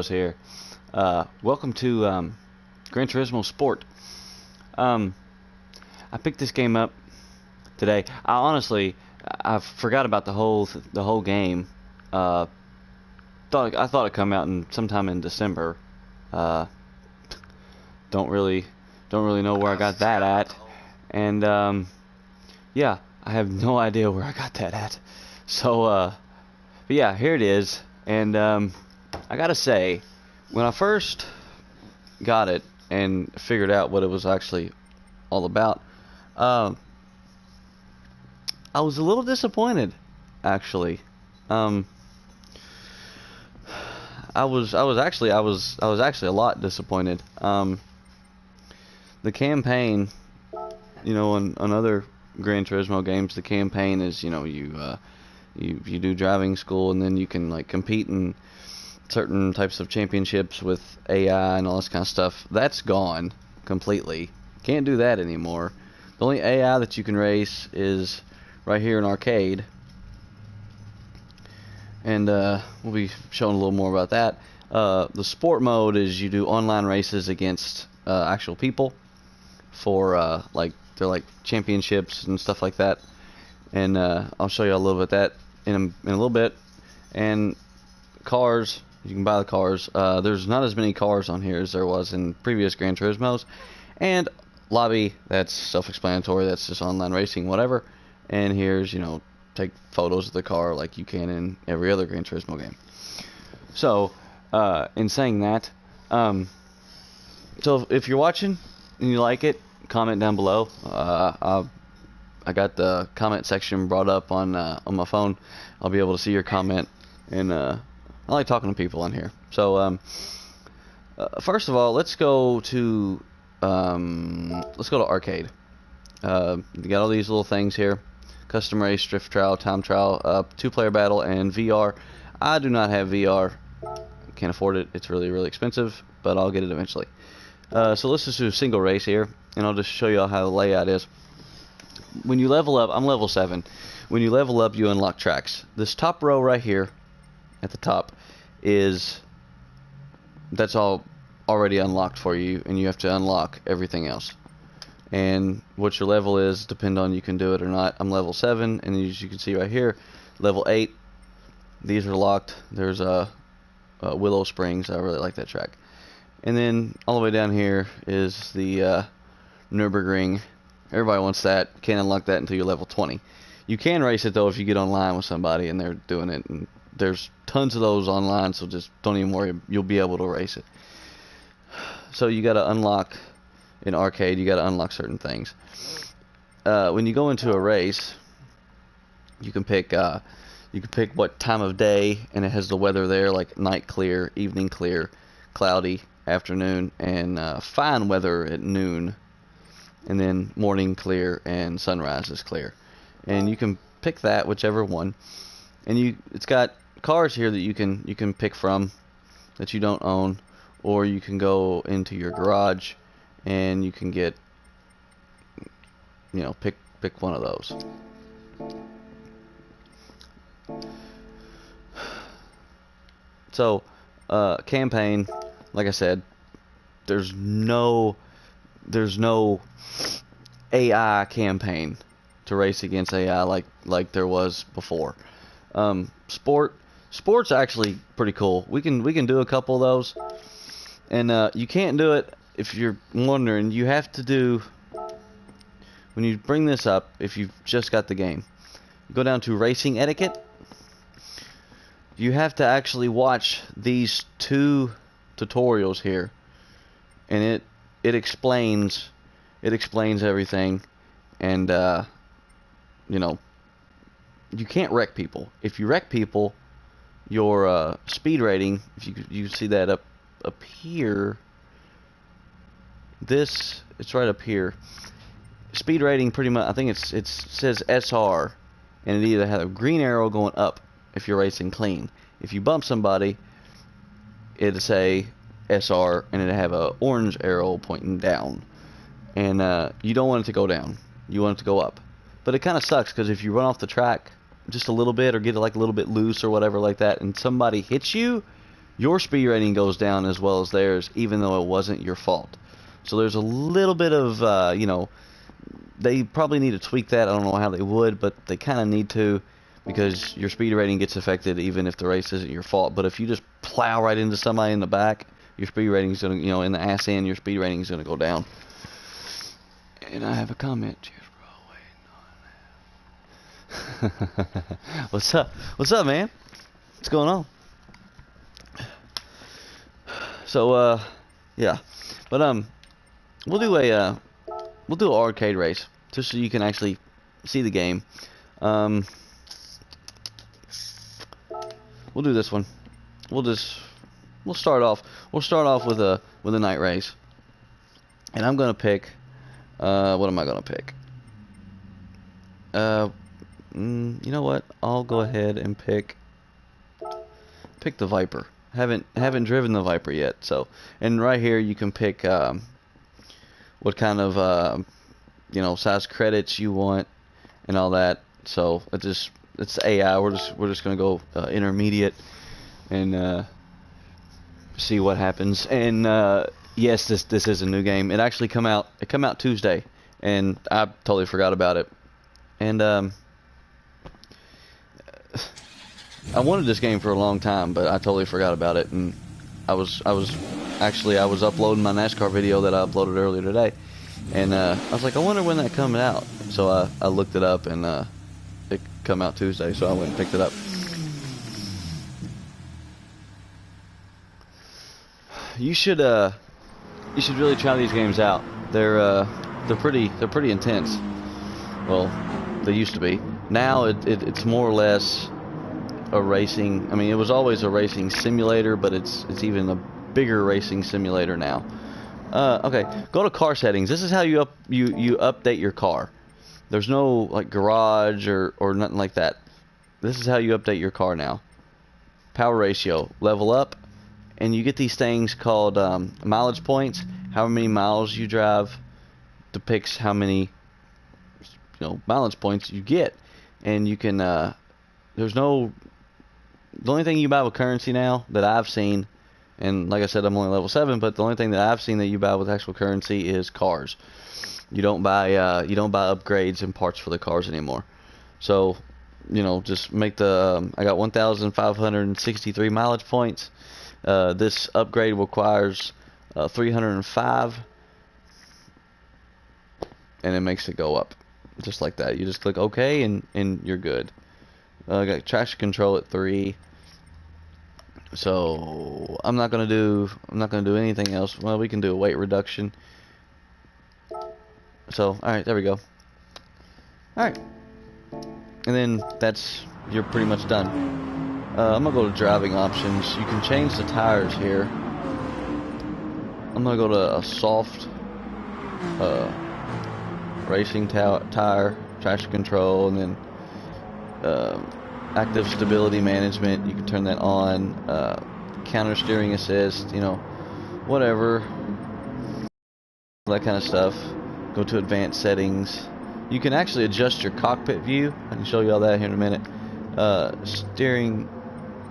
here. Welcome to Gran Turismo Sport. Um, I picked this game up today. I forgot about the whole game. Uh, I thought it'd come out in sometime in December. Uh, don't really don't really know where I got that at, and yeah, I have no idea where I got that at. So, but yeah, here it is, and I gotta say, when I first got it and figured out what it was actually all about, um, I was a little disappointed, actually. Um, I was actually a lot disappointed. The campaign, on other Gran Turismo games, the campaign is, you do driving school, and then you can like compete in certain types of championships with AI and all this kind of stuff. That's gone completely. Can't do that anymore. The only AI that you can race is right here in arcade, and we'll be showing a little more about that. The sport mode is you do online races against actual people for they're like championships and stuff like that. And I'll show you a little bit of that in a little bit. And cars, you can buy the cars. There's not as many cars on here as there was in previous Gran Turismos. And lobby, that's self-explanatory. That's just online racing, whatever. And here's, take photos of the car like you can in every other Gran Turismo game. So, in saying that, so if you're watching and you like it, comment down below. I got the comment section brought up on my phone. I'll be able to see your comment, and I like talking to people on here. So, first of all, let's go to arcade. You got all these little things here: custom race, drift trial, time trial, 2-player battle, and VR. I do not have VR. Can't afford it. It's really, really expensive, but I'll get it eventually. So let's just do a single race here, and I'll just show you how the layout is. When you level up, I'm level 7. When you level up, you unlock tracks. This top row right here at the top that's all already unlocked for you, and you have to unlock everything else. And what your level is depend on you can do it or not. I'm level 7, and as you can see right here, level 8. These are locked. There's Willow Springs. I really like that track. And then all the way down here is the Nürburgring. Everybody wants that. Can't unlock that until you're level 20. You can race it though if you get online with somebody and they're doing it. And there's tons of those online, so just don't even worry. You'll be able to race it. So you got to unlock in arcade. You got to unlock certain things. When you go into a race, you can pick what time of day, and it has the weather there, like night clear, evening clear, cloudy, afternoon, and fine weather at noon, and then morning clear and sunrise is clear. And you can pick that, whichever one. And it's got cars here that you can pick from that you don't own, or you can go into your garage and you can get, pick one of those. So, campaign, like I said, there's no AI campaign to race against AI like there was before. Sport's actually pretty cool. We can do a couple of those, and you can't do it if you're wondering. You have to do, when you bring this up, if you've just got the game, you go down to racing etiquette. You have to actually watch these 2 tutorials here, and it explains everything. And you can't wreck people. If you wreck people, your speed rating, if you see that up here, it's right up here. Speed rating, pretty much, I think it says SR, and it either has a green arrow going up if you're racing clean. If you bump somebody, it'll say SR, and it'll have a orange arrow pointing down. And you don't want it to go down. You want it to go up. But it kind of sucks, because if you run off the track just a little bit, or get it like a little bit loose or whatever like that, and somebody hits you, your speed rating goes down as well as theirs, even though it wasn't your fault. So there's a little bit of, you know, they probably need to tweak that. I don't know how they would, but they kind of need to, because your speed rating gets affected even if the race isn't your fault. But if you just plow right into somebody in the back, your speed rating's gonna, you know, in the ass end, your speed rating's gonna go down. And I have a comment. Cheers, bro. What's up? What's up, man? What's going on? So, yeah, but we'll do an arcade race just so you can actually see the game. We'll do this one. We'll start off with a night race, and I'm gonna pick. What am I gonna pick? You know what? I'll go ahead and pick the Viper. Haven't driven the Viper yet, so, and right here you can pick what kind of you know, size credits you want and all that. So it's AI. We're just gonna go intermediate and see what happens. And yes, this is a new game. It actually come out Tuesday, and I totally forgot about it. And I wanted this game for a long time, but I totally forgot about it. And I was uploading my NASCAR video that I uploaded earlier today, and I was like, I wonder when that comes out. So I looked it up, and it come out Tuesday, so I went and picked it up. You should really try these games out. They're pretty intense. Well, they used to be. Now it's more or less a racing. I mean, it was always a racing simulator, but it's even a bigger racing simulator now. Okay, go to car settings. This is how you update your car. There's no like garage or nothing like that. This is how you update your car now. Power ratio, level up, and you get these things called mileage points. How many miles you drive depicts how many, you know, mileage points you get, and you can. The only thing you buy with currency now that I've seen, and like I said, I'm only level 7, but the only thing that I've seen that you buy with actual currency is cars. You don't buy upgrades and parts for the cars anymore. So, you know, just make the I got 1,563 mileage points. This upgrade requires 305, and it makes it go up just like that. You just click OK, and you're good. I got traction control at 3. So I'm not gonna do anything else. Well, we can do a weight reduction. So all right, there we go. All right, and then you're pretty much done. I'm gonna go to driving options. You can change the tires here. I'm gonna go to a soft racing tire, traction control, and then active stability management. You can turn that on. Counter steering assist, you know, whatever, that kind of stuff. Go to advanced settings. You can actually adjust your cockpit view. I can show you all that here in a minute. Steering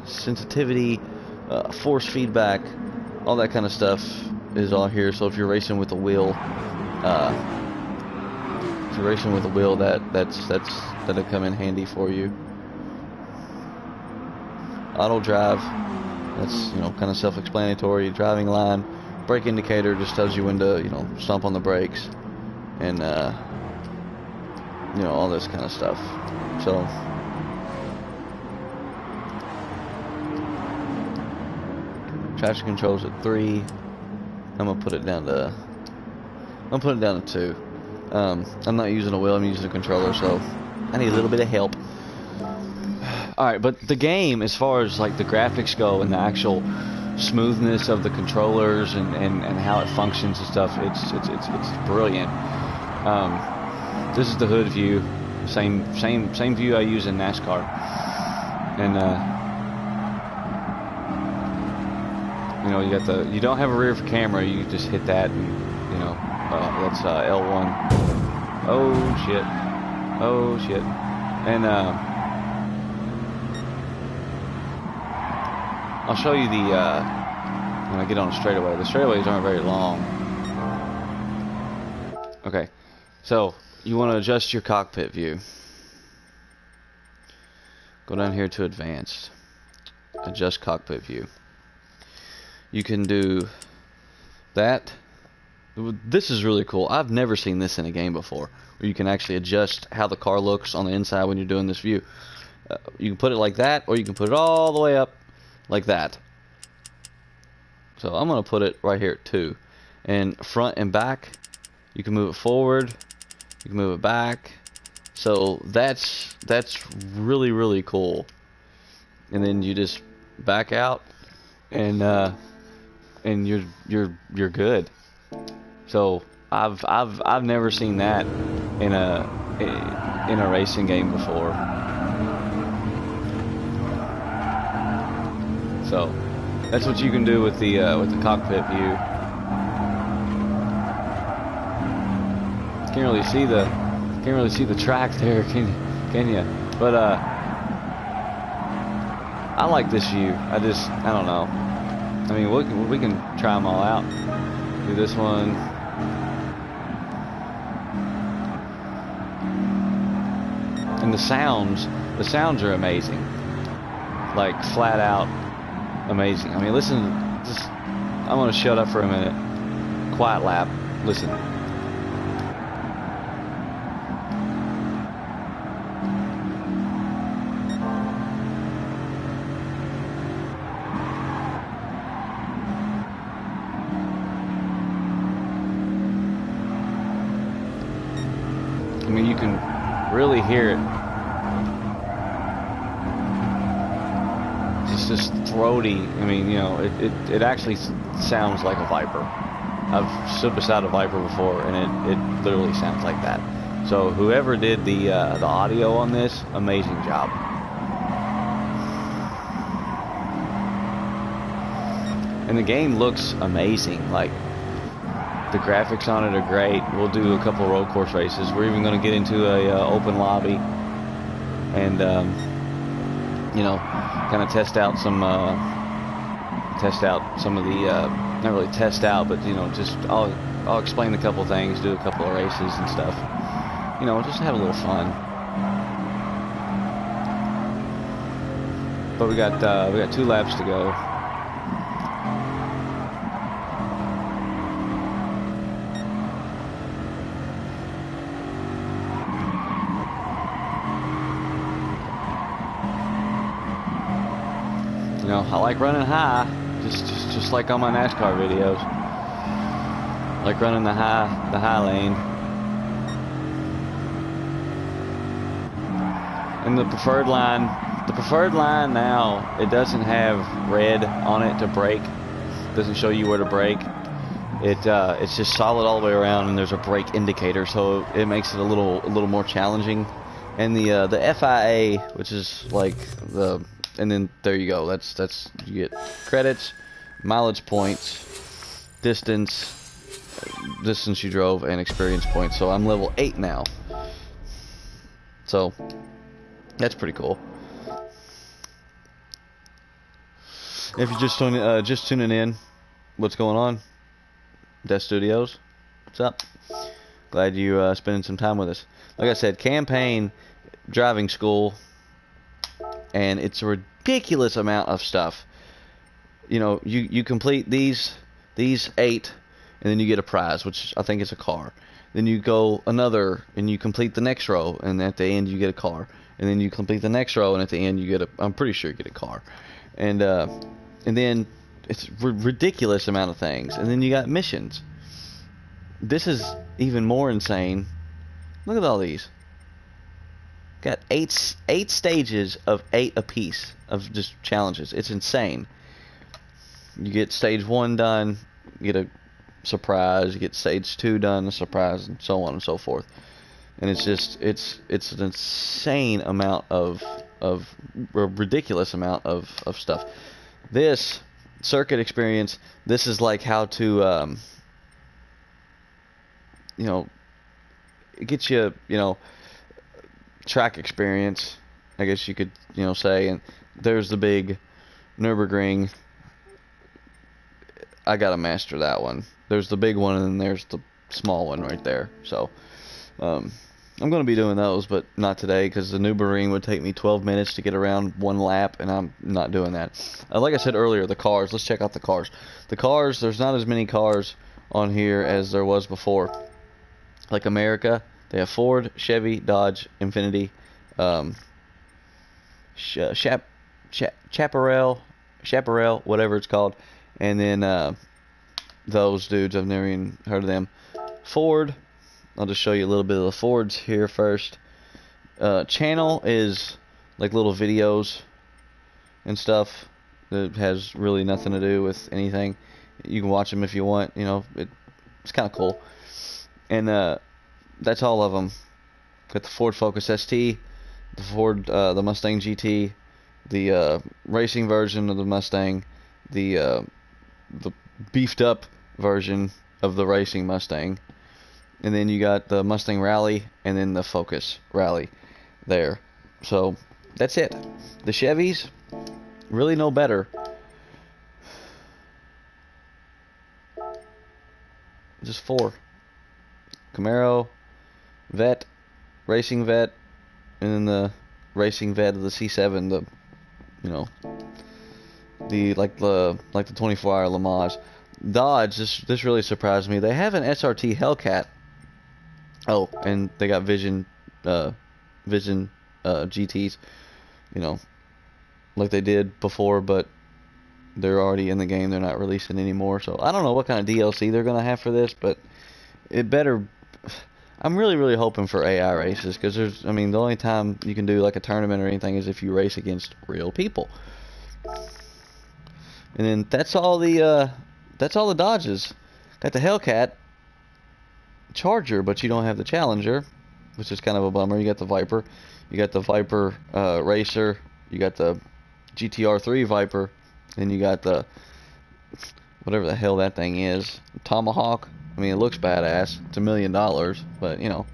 sensitivity, force feedback, all that kind of stuff is all here. So if you're racing with a wheel, that'll come in handy for you. Auto drive, that's, you know, kind of self-explanatory. Driving line, brake indicator just tells you when to, you know, stomp on the brakes, and you know, all this kind of stuff. So traction controls at 3. I'm gonna put it down to 2. I'm not using a wheel, I'm using a controller, so I need a little bit of help. Alright, but the game, as far as like the graphics go and the actual smoothness of the controllers and how it functions and stuff, it's brilliant. This is the hood view, same view I use in NASCAR, and you know, you don't have a rear camera, you just hit that, and you know, that's L1. Oh shit, and I'll show you the when I get on a straightaway. The straightaways aren't very long. Okay, so you want to adjust your cockpit view. Go down here to advanced. Adjust cockpit view. You can do that. This is really cool. I've never seen this in a game before, where you can actually adjust how the car looks on the inside when you're doing this view. You can put it like that, or you can put it all the way up like that. So I'm going to put it right here at 2. And front and back, you can move it forward, you can move it back. So that's really, really cool. And then you just back out, and you're good. So I've never seen that in a racing game before. So that's what you can do with the cockpit view. Can't really see the track there, can you? But I like this view. I don't know. I mean, we can try them all out. Do this one. And the sounds are amazing. Like flat out amazing. I mean, listen. I'm gonna shut up for a minute. Quiet lap. Listen. I mean, you can really hear it. It's just throaty. I mean, you know, it actually sounds like a Viper. I've stood beside a Viper before, and it literally sounds like that. So whoever did the audio on this, amazing job. And the game looks amazing. Like, the graphics on it are great. We'll do a couple road course races. We're even going to get into a open lobby, and you know, kind of test out some of the not really test out, but you know, just I'll explain a couple things, do a couple of races and stuff. You know, just have a little fun. But we got 2 laps to go. You know, I like running high, just like on my NASCAR videos. I like running the high lane. And the preferred line now, it doesn't have red on it to brake. It doesn't show you where to brake. It's just solid all the way around, and there's a brake indicator, so it makes it a little more challenging. And the FIA, which is like and then there you go. That's you get credits, mileage points, distance you drove, and experience points. So I'm level 8 now. So that's pretty cool. If you're just tuning in, what's going on? Death Studios, what's up? Glad you spending some time with us. Like I said, campaign driving school. And it's a ridiculous amount of stuff. You know, you complete these 8, and then you get a prize, which I think is a car. Then you go another, and you complete the next row, and at the end you get a car. And then you complete the next row, and at the end you get I'm pretty sure you get a car. And then it's a ridiculous amount of things. And then you got missions. This is even more insane. Look at all these. Got eight stages of 8 apiece of just challenges. It's insane. You get stage 1 done, you get a surprise. You get stage 2 done, a surprise, and so on and so forth. And it's just it's an insane amount of a ridiculous amount of stuff. This circuit experience. This is like how to you know, it gets you track experience, I guess you could say. And there's the big Nürburgring. I gotta master that one. There's the big one and then there's the small one right there. So I'm gonna be doing those, but not today because the Nürburgring would take me 12 minutes to get around one lap, and I'm not doing that. Like I said earlier, the cars. Let's check out the cars. The cars. There's not as many cars on here as there was before. Like America, they have Ford, Chevy, Dodge, Infiniti, Chaparral, whatever it's called, and then those dudes, I've never even heard of them. Ford, I'll just show you a little bit of the Fords here first. Channel is like little videos and stuff that has really nothing to do with anything. You can watch them if you want, you know, it's kind of cool. And that's all of them. Got the Ford Focus ST, the Ford, the Mustang GT, the racing version of the Mustang, the beefed up version of the racing Mustang, and then you got the Mustang Rally and then the Focus Rally there. So that's it. The Chevys, really no better. Just 4. Camaro, Vet, Racing Vet, and then the Racing Vet of the C7, the, you know, the 24-hour Le Mans. Dodge, this really surprised me. They have an SRT Hellcat. Oh, and they got Vision GTs, you know, like they did before, but they're already in the game. They're not releasing anymore. So I don't know what kind of DLC they're gonna have for this, but it better. I'm really hoping for AI races, because the only time you can do like a tournament or anything is if you race against real people. And then that's all the Dodges. Got the Hellcat, Charger, but you don't have the Challenger, which is kind of a bummer. You got the Viper, you got the Viper Racer, you got the GTR3 Viper, and you got the whatever the hell that thing is, Tomahawk. I mean, it looks badass. It's $1 million, but you know.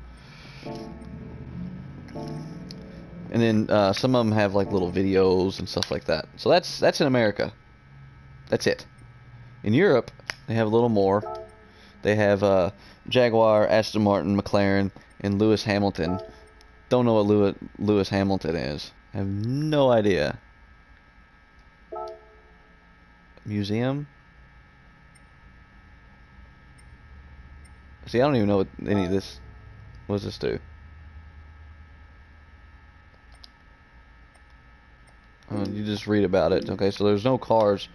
And then some of them have like little videos and stuff like that. So that's in America. That's it. In Europe, they have a little more. They have Jaguar, Aston Martin, McLaren, and Lewis Hamilton. Don't know what Lewis Hamilton is. I have no idea. Museum? See, I don't even know what any of this. What does this do? You just read about it. Okay, so there's no cars.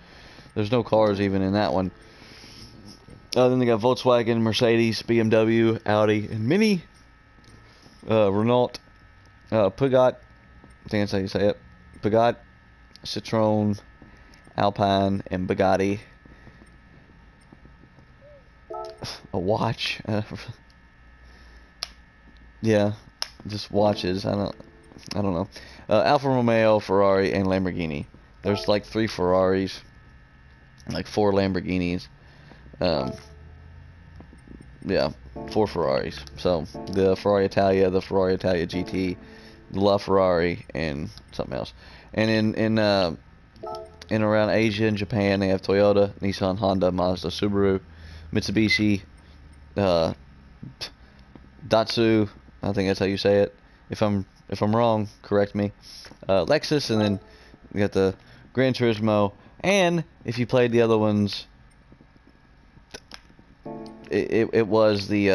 There's no cars even in that one. Then they got Volkswagen, Mercedes, BMW, Audi, and Mini, Renault, Peugeot. I think that's how you say it. Peugeot, Citroen, Alpine, and Bugatti. A watch. Yeah, just watches. I don't know. Alfa Romeo, Ferrari, and Lamborghini. There's like 3 Ferraris, like 4 Lamborghinis. Yeah, 4 Ferraris. So the Ferrari Italia, the Ferrari Italia GT, the LaFerrari, and something else. And in around Asia and Japan, they have Toyota, Nissan, Honda, Mazda, Subaru, Mitsubishi, Datsu. I think that's how you say it. If I'm wrong, correct me. Lexus, and then we got the Gran Turismo. And if you played the other ones, it was the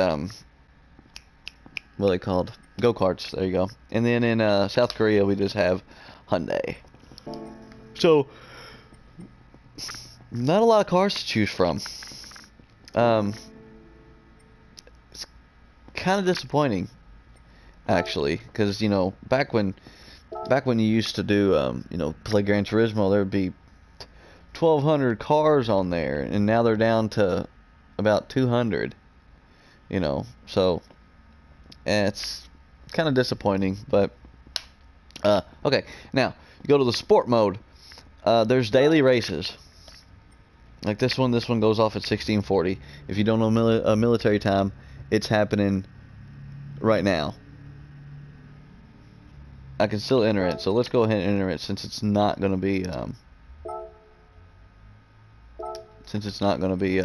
what are they called? Go-karts. There you go. And then in South Korea, we just have Hyundai. So not a lot of cars to choose from. It's kind of disappointing, actually, because, you know, back when you used to do play Gran Turismo, there would be 1,200 cars on there, and now they're down to about 200. You know, so it's kind of disappointing, but okay. Now you go to the sport mode. There's daily races. Like this one goes off at 16:40. If you don't know military time, it's happening right now. I can still enter it, so let's go ahead and enter it since it's not going to be since it's not going to be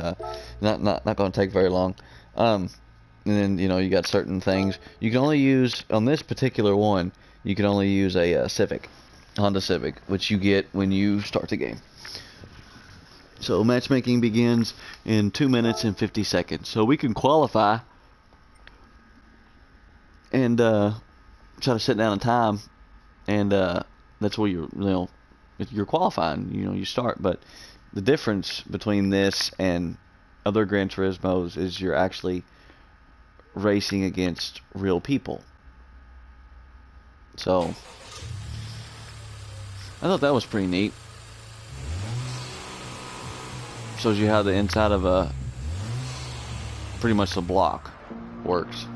not going to take very long. And then you got certain things you can only use on this particular one. You can only use a Honda Civic, which you get when you start the game. So matchmaking begins in 2 minutes and 50 seconds. So we can qualify and try to set down a time, and that's where you're qualifying. You start, but the difference between this and other Gran Turismos is you're actually racing against real people. So I thought that was pretty neat. Shows you how the inside of pretty much the block works.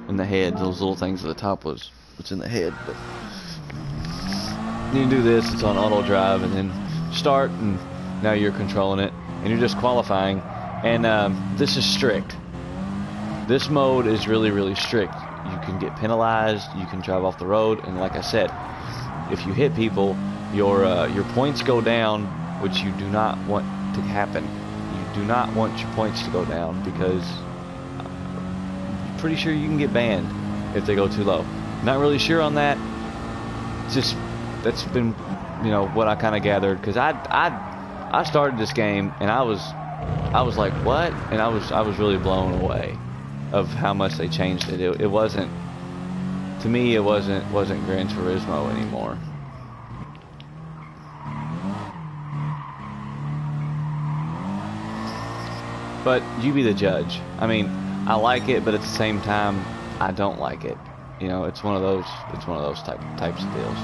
In the head, those little things at the top was what's in the head. But you can do this, it's on auto drive, and then start, and now you're controlling it, and you're just qualifying. And this is strict. This mode is really, really strict. You can get penalized, you can drive off the road, and like I said, if you hit people, your points go down, which you do not want to happen. You do not want your points to go down, because I'm pretty sure you can get banned if they go too low. Not really sure on that. It's just that's been what I kind of gathered, because I started this game and I was like, what? And I was really blown away of how much they changed it. It wasn't, to me, it wasn't Gran Turismo anymore. But you be the judge. I mean, I like it, but at the same time, I don't like it. It's one of those types of deals.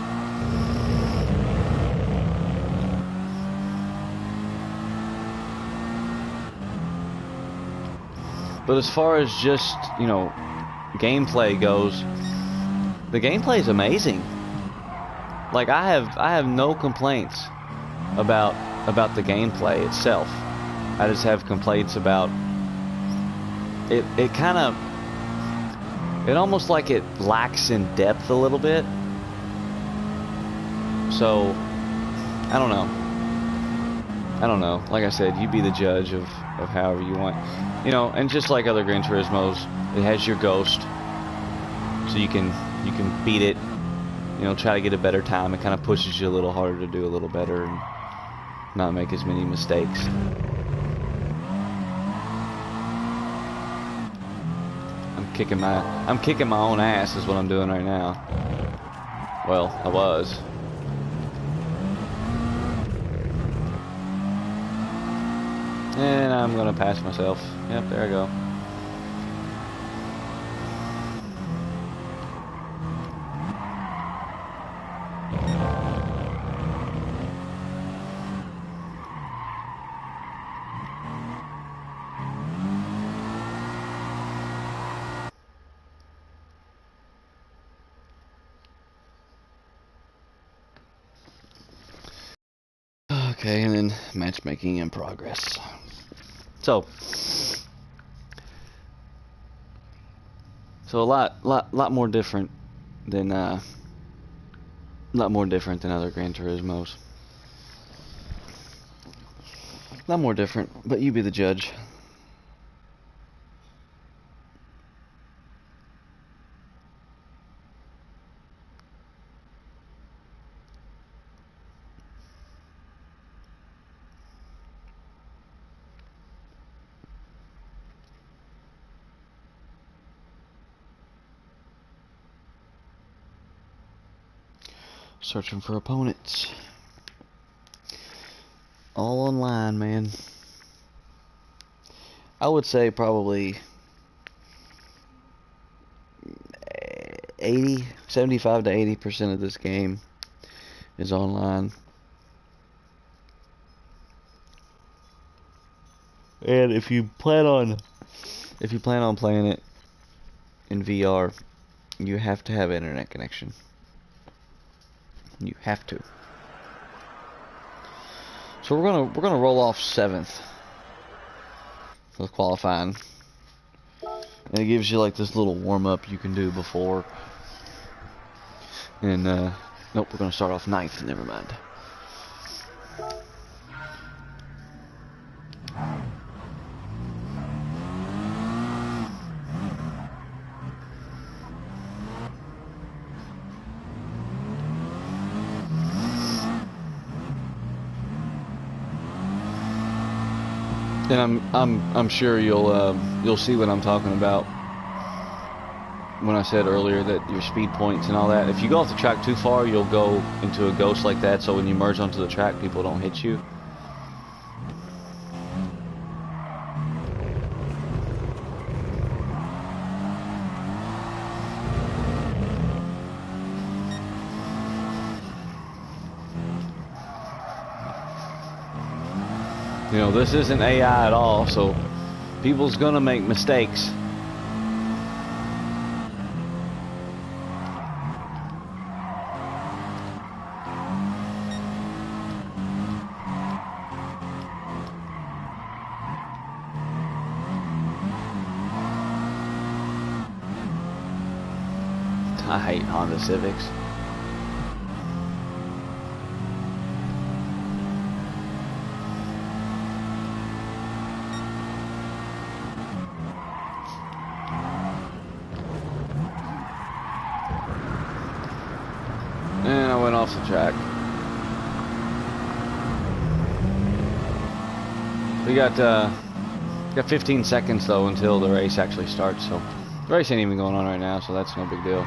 But as far as just, gameplay goes, the gameplay is amazing. Like, I have no complaints about the gameplay itself. I just have complaints about it. It almost like it lacks in depth a little bit. So I don't know. Like I said, you be the judge of however you want. And just like other Gran Turismos, it has your ghost, so you can beat it. Try to get a better time. It kind of pushes you a little harder to do a little better and not make as many mistakes. I'm kicking my own ass is what I'm doing right now. Well, I was. And I'm gonna pass myself. Yep, there I go. Okay, and then matchmaking in progress. So a lot more different than other Gran Turismos. A lot more different, but you be the judge. Searching for opponents. All online, man. I would say probably 75 to 80% of this game is online. And if you plan on playing it in VR, you have to have internet connection. You have to. So we're gonna roll off 7th for the qualifying, and it gives you like this little warm up you can do before. And nope, we're gonna start off 9th. Never mind. And I'm sure you'll see what I'm talking about when I said earlier that your speed points and all that. If you go off the track too far, you'll go into a ghost like that, so when you merge onto the track, people don't hit you. You know, this isn't AI at all, so people's gonna make mistakes. I hate Honda Civics. And I went off the track. We got 15 seconds though until the race actually starts, so the race ain't even going on right now, so that's no big deal.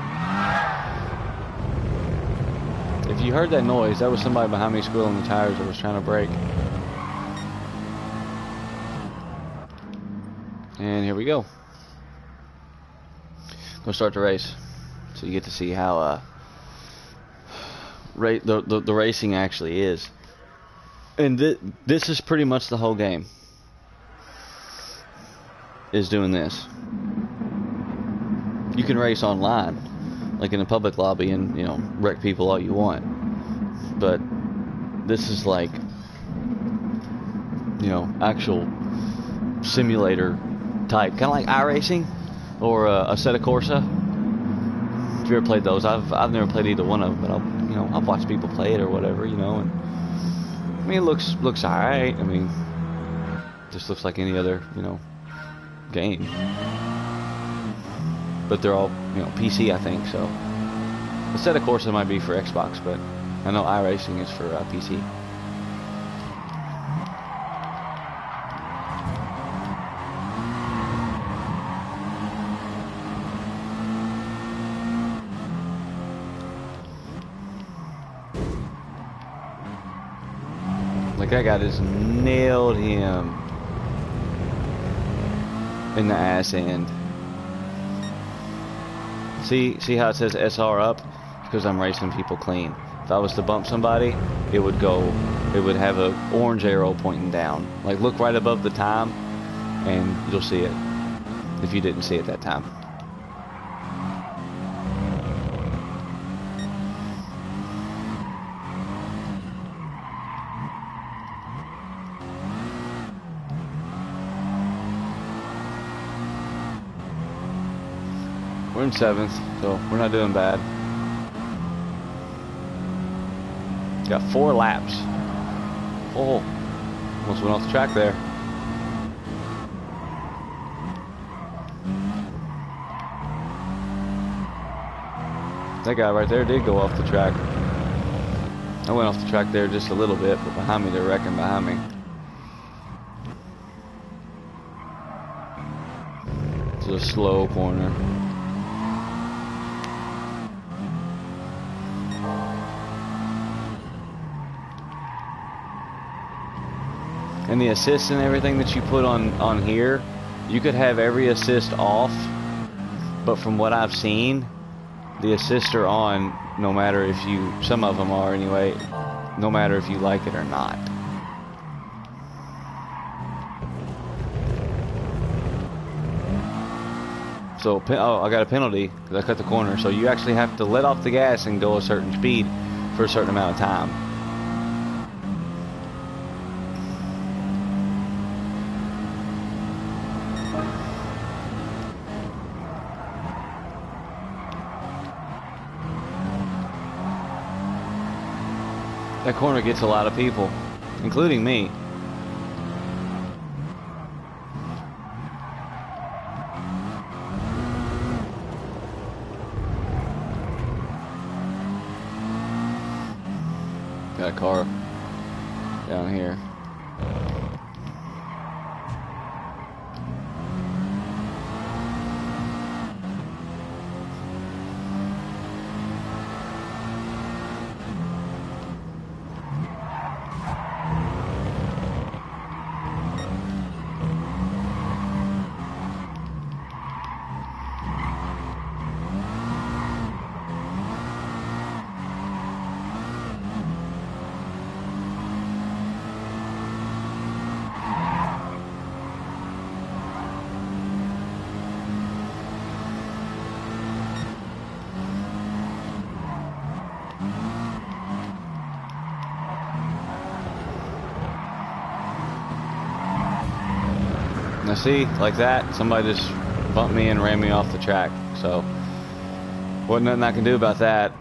If you heard that noise, that was somebody behind me squealing the tires that was trying to brake. And here we go. Gonna start the race, so you get to see how the racing actually is. And this is pretty much the whole game. Is doing this. You can race online, like in a public lobby, and you know, wreck people all you want. But this is like, you know, actual simulator type, kind of like iRacing or a Assetto Corsa. If you ever played those, I've never played either one of them, but I've watched people play it or whatever, you know. And I mean, it looks alright. I mean, just looks like any other, you know, game. But they're all, you know, PC, I think. So Assetto Corsa might be for Xbox, but I know iRacing is for PC. Like that guy just nailed him in the ass end. See how it says SR up? Because I'm racing people clean. If I was to bump somebody, it would have an orange arrow pointing down. Like look right above the time and you'll see it if you didn't see it that time. We're in 7th, so we're not doing bad. Got 4 laps. Oh, almost went off the track there. That guy right there did go off the track. I went off the track there just a little bit, but behind me they're wrecking behind me. It's a slow corner. And the assists and everything that you put on here, you could have every assist off, but from what I've seen, the assists are on no matter if you, some of them are anyway, no matter if you like it or not. So, oh, I got a penalty because I cut the corner, so you actually have to let off the gas and go a certain speed for a certain amount of time. That corner gets a lot of people, including me. Got a car down here. Now see, like that, somebody just bumped me and ran me off the track. So, wasn't nothing I can do about that.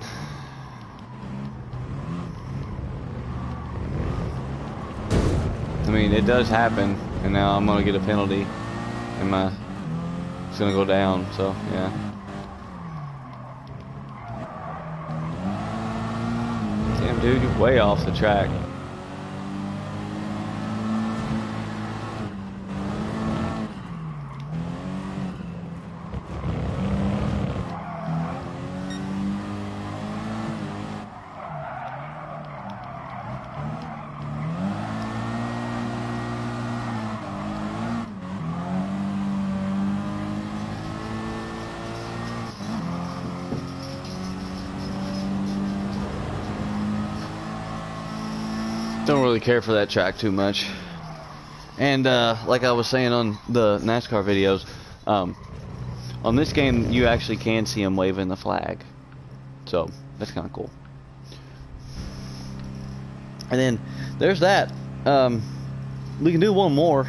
I mean, it does happen, and now I'm gonna get a penalty, and it's gonna go down. So, yeah. Damn, dude, you're way off the track. Don't really care for that track too much. And like I was saying on the NASCAR videos, on this game you actually can see him waving the flag, so that's kind of cool. And then there's that. We can do one more.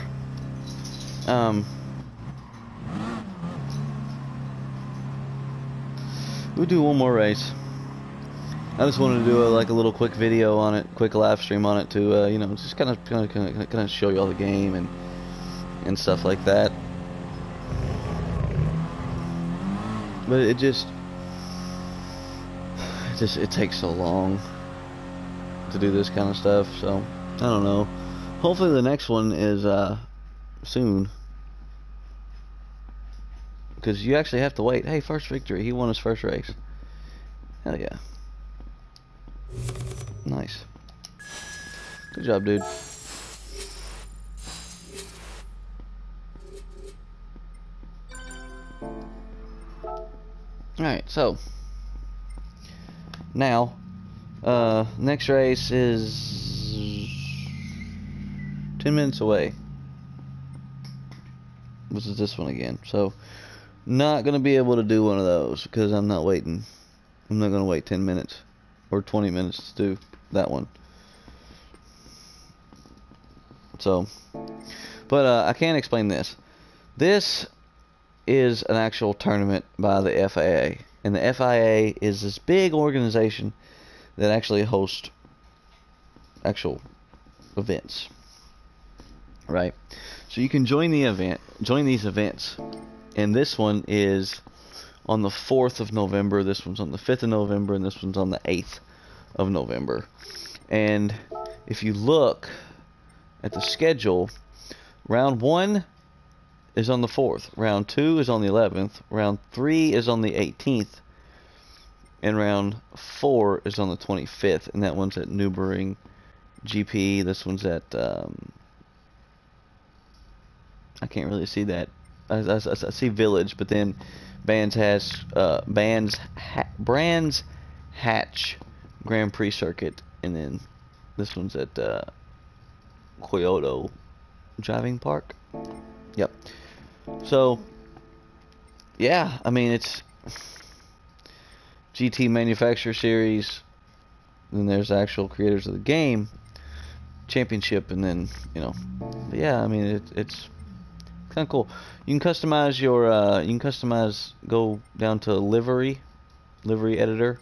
We'll do one more race. I just wanted to do a little quick video on it, quick live stream on it to you know, just kind of show you all the game and stuff like that. But it takes so long to do this kind of stuff, so I don't know. Hopefully the next one is soon, because you actually have to wait. Hey, first victory, he won his first race. Hell yeah. Nice. Good job, dude. Alright, so now next race is 10 minutes away. This is this one again. So not gonna be able to do one of those because I'm not waiting. I'm not gonna wait 10 minutes or 20 minutes to do that one. So, but I can't explain this. This is an actual tournament by the FIA, and the FIA is this big organization that actually hosts actual events, right? So you can join these events, and this one is on the 4th of November, this one's on the 5th of November, and this one's on the 8th of November. And if you look at the schedule, round 1 is on the 4th, round 2 is on the 11th, round 3 is on the 18th, and round 4 is on the 25th, and that one's at Nürburgring GP. This one's at I can't really see that. I see Village, but then Brands Hatch Grand Prix Circuit, and then this one's at Kyoto Driving Park. Yep. So yeah, I mean, it's GT Manufacturer Series, then there's the actual creators of the game championship, and then, you know, but yeah, I mean, it's kind of cool. You can customize your go down to livery editor.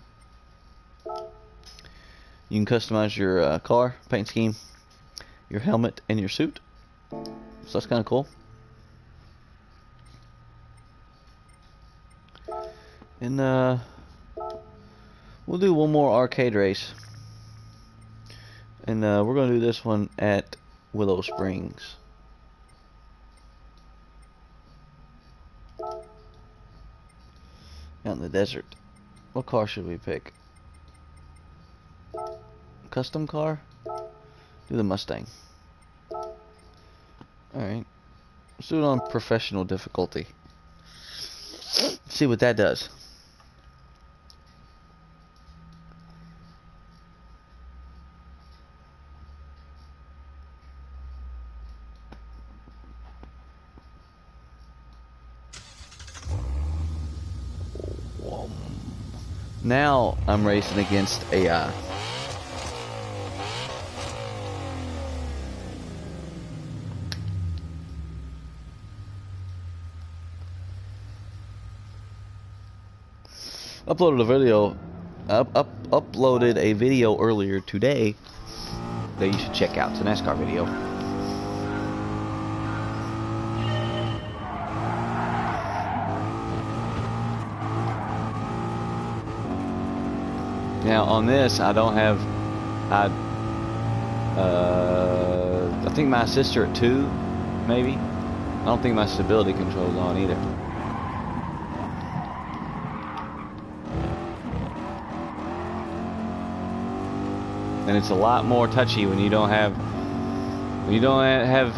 You can customize your car paint scheme, your helmet, and your suit. So that's kind of cool. And we'll do one more arcade race, and we're gonna do this one at Willow Springs. Out in the desert. What car should we pick? Custom car? Do the Mustang. Alright. Let's do it on professional difficulty. See what that does. Now I'm racing against AI. Uploaded a video earlier today that you should check out. It's a NASCAR video. Now on this, I don't have. I think my sister at 2, maybe. I don't think my stability control's on either. And it's a lot more touchy when you don't have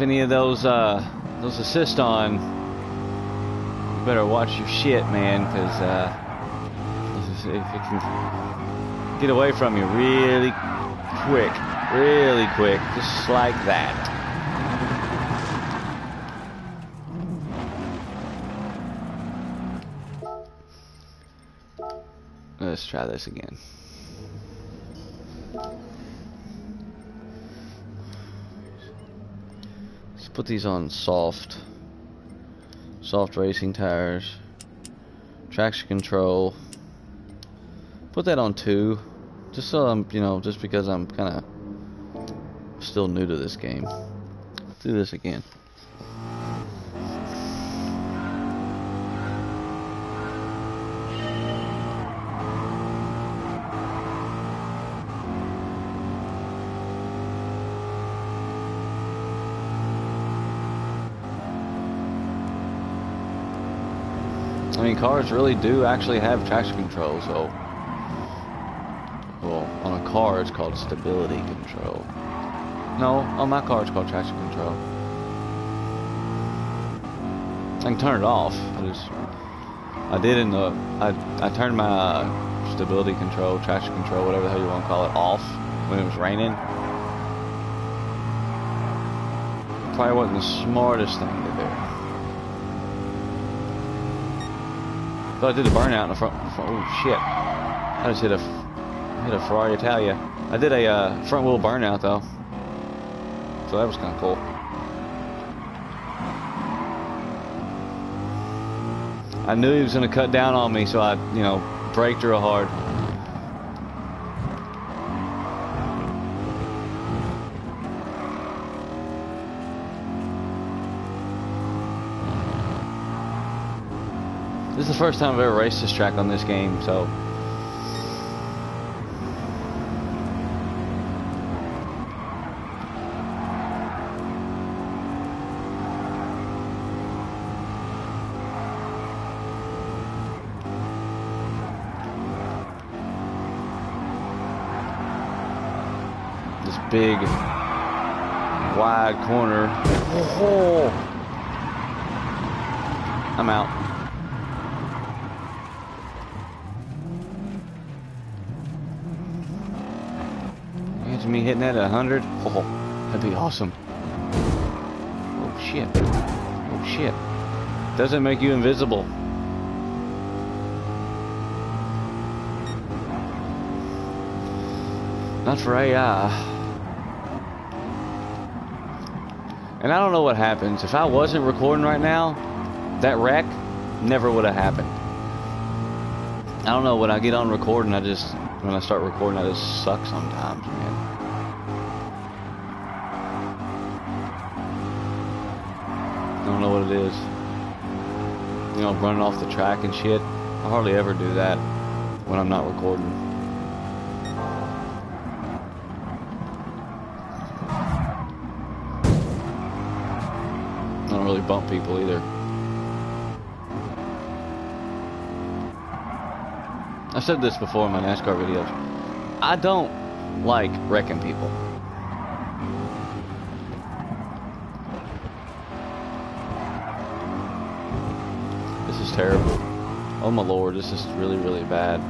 any of those assists on. You better watch your shit, man, because if it can get away from you really quick, just like that. Let's try this again. Let's put these on soft racing tires. Traction control. Put that on 2, just so I'm, just because I'm kind of still new to this game. Let's do this again. I mean, cars really do actually have traction control, so... Well, on a car it's called stability control. No, on my car it's called traction control. I can turn it off. I turned my stability control, traction control, whatever the hell you want to call it, off when it was raining. Probably wasn't the smartest thing to do. But I did a burnout in the front. Oh shit! I just hit a Ferrari Italia. I did a front wheel burnout though, so that was kind of cool. I knew he was going to cut down on me, so I, braked real hard. This is the first time I've ever raced this track on this game, so... This big, wide corner. Oh, I'm out. Imagine me hitting that at 100. Oh, that'd be awesome. Oh shit. Oh shit. Doesn't make you invisible. Not for AI. And I don't know what happens. If I wasn't recording right now, that wreck never would have happened. I don't know, when I get on recording, when I start recording, I just suck sometimes, man. I don't know what it is. Running off the track and shit. I hardly ever do that when I'm not recording. I don't really bump people either. I've said this before in my NASCAR videos. I don't like wrecking people. This is terrible. Oh my lord, this is really, really bad.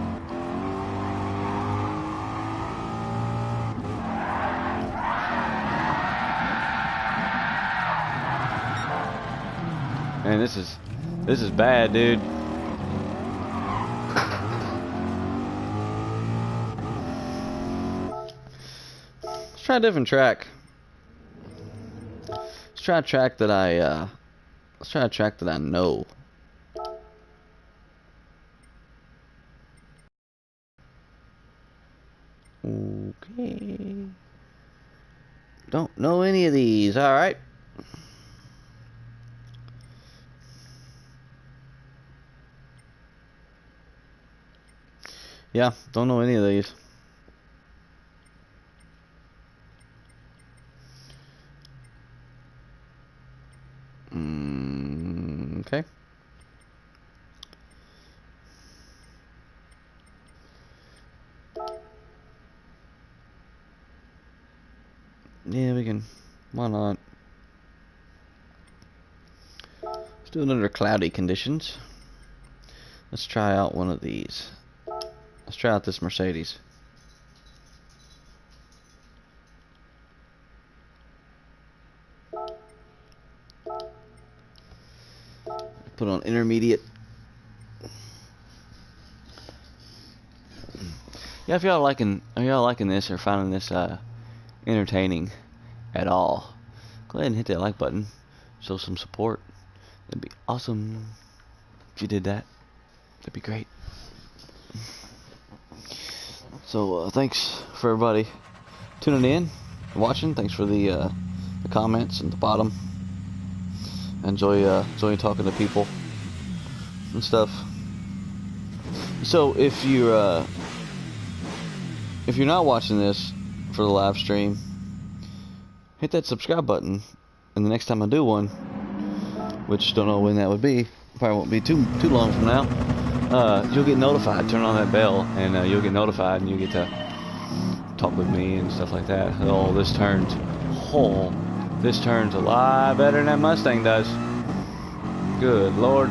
Man, this is bad, dude. Let's try a different track. Let's try a track that I know. Okay. Don't know any of these. Alright. Yeah, don't know any of these. Okay. Yeah, we can. Why not? Let's do it under cloudy conditions. Let's try out one of these. Let's try out this Mercedes. Put on intermediate. Yeah, if y'all liking this or finding this entertaining at all, go ahead and hit that like button. Show some support. That'd be awesome if you did that. That'd be great. So thanks for everybody tuning in, watching. Thanks for the comments at the bottom. Enjoy talking to people and stuff. So if you're not watching this for the live stream, hit that subscribe button, and the next time I do one, which don't know when that would be, probably won't be too long from now, you'll get notified. Turn on that bell, and you'll get notified, and you get to talk with me and stuff like that. Oh, this turns a lot better than that Mustang does. Good Lord.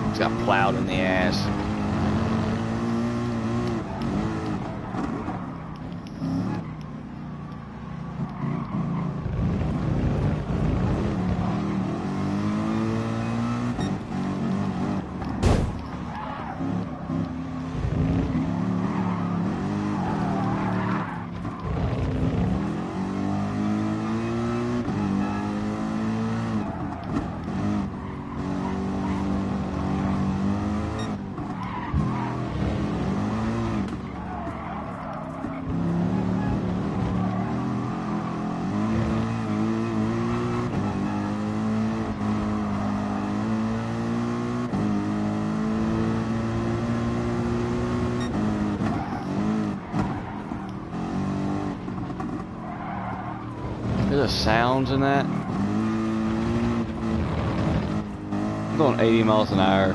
It's got plowed in the ass. There's sounds in that. I'm going 80 miles an hour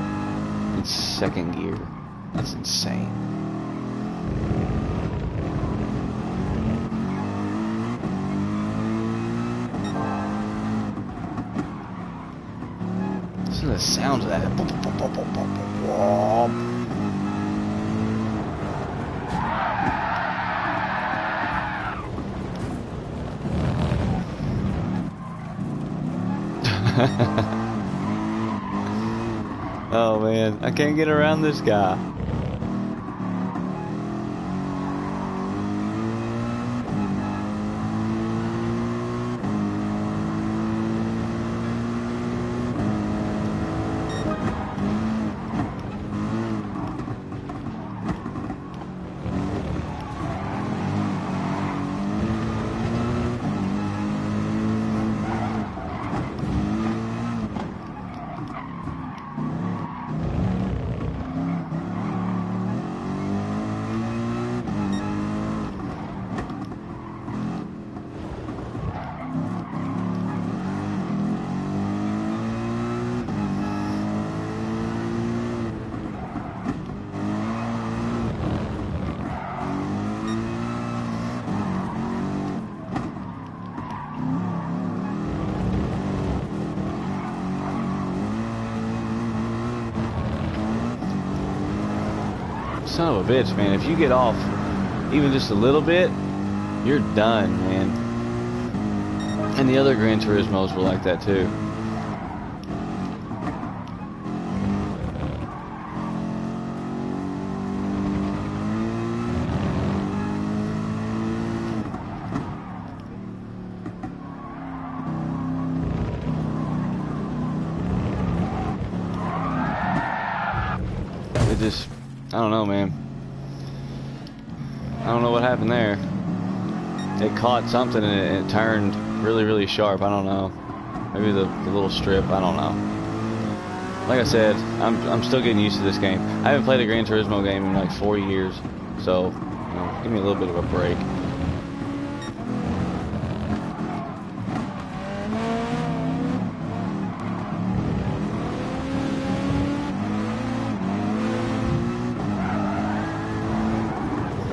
in second gear. That's insane. Listen to the sounds of that. Oh man, I can't get around this guy. Son of a bitch, man. If you get off even just a little bit, you're done, man. And the other Gran Turismos were like that too. it just, I don't know, man. I don't know what happened there. It caught something and it turned really, really sharp. I don't know. Maybe the little strip. I don't know. Like I said, I'm still getting used to this game. I haven't played a Gran Turismo game in like 4 years, so you know, give me a little bit of a break.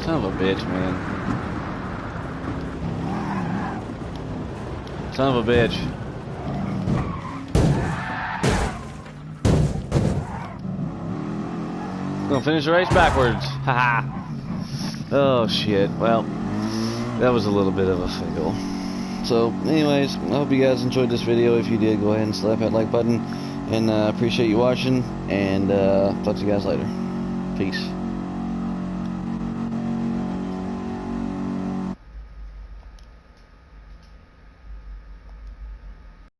Son of a bitch, man. Son of a bitch. Gonna finish the race backwards. Haha. Oh shit. Well, that was a little bit of a fickle. So, anyways, I hope you guys enjoyed this video. If you did, go ahead and slap that like button. And appreciate you watching. And talk to you guys later. Peace.